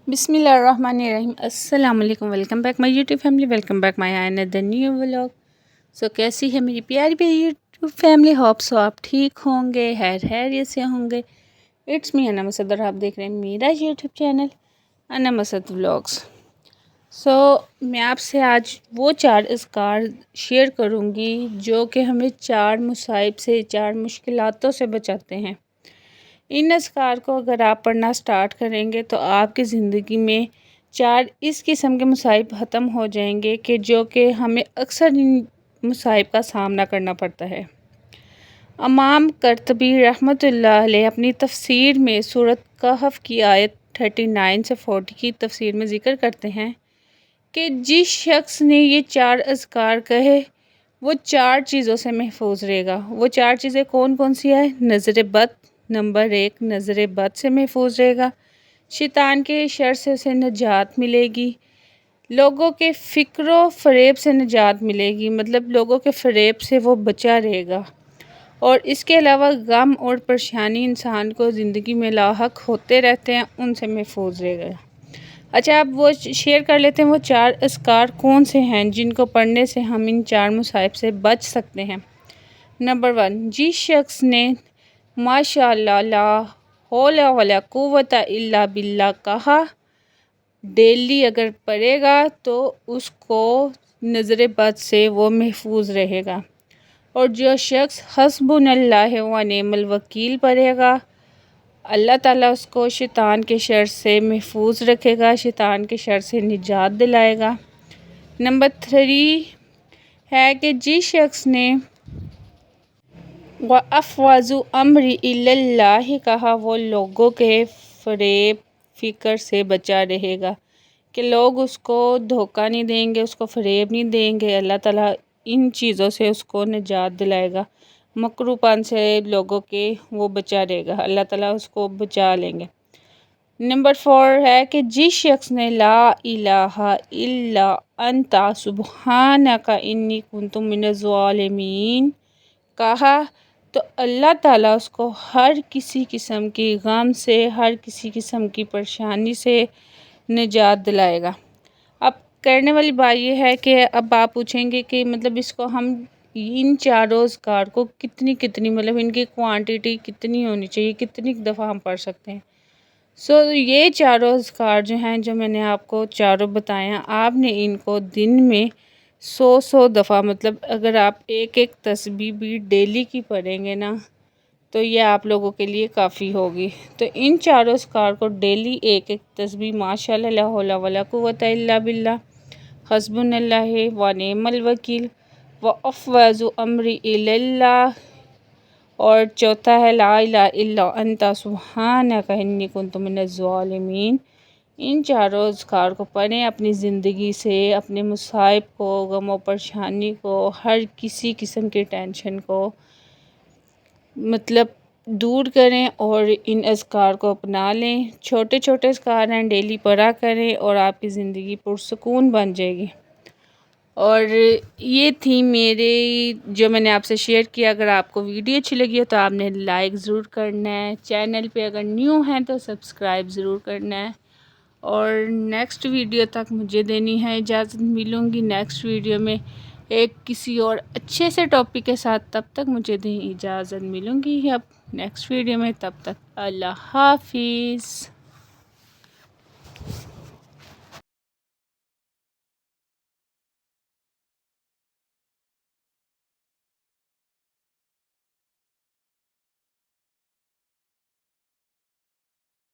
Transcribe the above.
بسم اللہ الرحمن الرحیم۔ السلام علیکم، welcome back my YouTube family, welcome back my another new vlog. کیسی ہے میری پیاری پیاری یوٹیوب فیملی؟ ہوپ سو آپ ٹھیک ہوں گے، خیریت سے ہوں گے۔ اٹس می انا مسد اور آپ دیکھ رہے ہیں میرا یوٹیوب چینل انا مسد ولاگس۔ میں آپ سے آج وہ 4 اذکار شیئر کروں گی جو کہ ہمیں 4 مصائب سے، 4 مشکلاتوں سے بچاتے ہیں۔ ان اذکار کو اگر آپ پڑھنا سٹارٹ کریں گے تو آپ کی زندگی میں 4 اس قسم کے مصائب ختم ہو جائیں گے جو کہ ہمیں اکثر ان مصائب کا سامنا کرنا پڑتا ہے۔ امام قرطبی رحمۃ اللہ علیہ اپنی تفسیر میں سورۃ کہف کی آیت 39 سے 40 کی تفسیر میں ذکر کرتے ہیں کہ جس شخص نے یہ 4 اذکار کہے وہ 4 چیزوں سے محفوظ رہے گا۔ وہ 4 چیزیں کون کون سی ہیں؟ نظر بد، نمبر 1 نظر بد سے محفوظ رہے گا، شیطان کے شر سے اسے نجات ملے گی، لوگوں کے فکر و فریب سے نجات ملے گی، مطلب لوگوں کے فریب سے وہ بچا رہے گا، اور اس کے علاوہ غم اور پریشانی انسان کو زندگی میں لاحق ہوتے رہتے ہیں، ان سے محفوظ رہے گا۔ اچھا، اب وہ شیئر کر لیتے ہیں وہ 4 اذکار کون سے ہیں جن کو پڑھنے سے ہم ان 4 مصائب سے بچ سکتے ہیں۔ نمبر 1، جس شخص نے ماشاء اللہ لا حول ولا قوت الا باللہ کہا ڈیلی اگر پڑھے گا تو اس کو نظر بد سے وہ محفوظ رہے گا، اور جو شخص حسبنا اللہ و نعم الوکیل پڑھے گا اللہ تعالیٰ اس کو شیطان کے شر سے محفوظ رکھے گا، شیطان کے شر سے نجات دلائے گا۔ نمبر 3 ہے کہ جس شخص نے وَأَفْوَضُ أَمْرِي إِلَى اللَّهِ کہا وہ لوگوں کے فریب فکر سے بچا رہے گا کہ لوگ اس کو دھوکہ نہیں دیں گے، اس کو فریب نہیں دیں گے، اللہ تعالیٰ ان چیزوں سے اس کو نجات دلائے گا، مکروہ پن سے لوگوں کے وہ بچا رہے گا، اللہ تعالیٰ اس کو بچا لیں گے۔ نمبر 4 ہے کہ جس شخص نے لا الہ الا انت سبحانک انی کنت من الظالمین کہا تو اللہ تعالیٰ اس کو ہر کسی قسم کی غم سے، ہر کسی قسم کی پریشانی سے نجات دلائے گا۔ اب کرنے والی بات یہ ہے کہ اب آپ پوچھیں گے کہ مطلب اس کو ہم ان 4 اذکار کو کتنی مطلب ان کی کوانٹیٹی کتنی ہونی چاہیے، کتنی دفعہ ہم پڑھ سکتے ہیں۔ یہ 4 اذکار جو ہیں جو میں نے آپ کو چاروں بتایا، آپ نے ان کو دن میں 100 دفعہ، مطلب اگر آپ ایک تسبیح بھی ڈیلی کی پڑھیں گے نا تو یہ آپ لوگوں کے لیے کافی ہوگی۔ تو ان 4 اذکار کو ڈیلی ایک تسبیح ماشاء اللہ لا حول ولا قوت الا باللہ، حسبنا اللہ و نعم الوکیل، وافوض امری الی اللہ، اور چوتھا ہے لا الہ الا انت سبحانک انی کنت من الظالمین۔ ان 4 اذکار کو پڑھیں، اپنی زندگی سے اپنے مصائب کو، غم و پریشانی کو، ہر کسی قسم کے ٹینشن کو مطلب دور کریں اور ان اذکار کو اپنا لیں۔ چھوٹے چھوٹے اذکار ہیں، ڈیلی پڑھا کریں اور آپ کی زندگی پرسکون بن جائے گی۔ اور یہ تھی میری جو میں نے آپ سے شیئر کیا۔ اگر آپ کو ویڈیو اچھی لگی ہو تو آپ نے لائک ضرور کرنا ہے، چینل پہ اگر نیو ہیں تو سبسکرائب ضرور کرنا ہے، اور نیکسٹ ویڈیو تک مجھے دینی ہے اجازت۔ ملوں گی نیکسٹ ویڈیو میں ایک کسی اور اچھے سے ٹاپک کے ساتھ، تب تک مجھے دیں اجازت۔ ملوں گی اب نیکسٹ ویڈیو میں، تب تک اللہ حافظ۔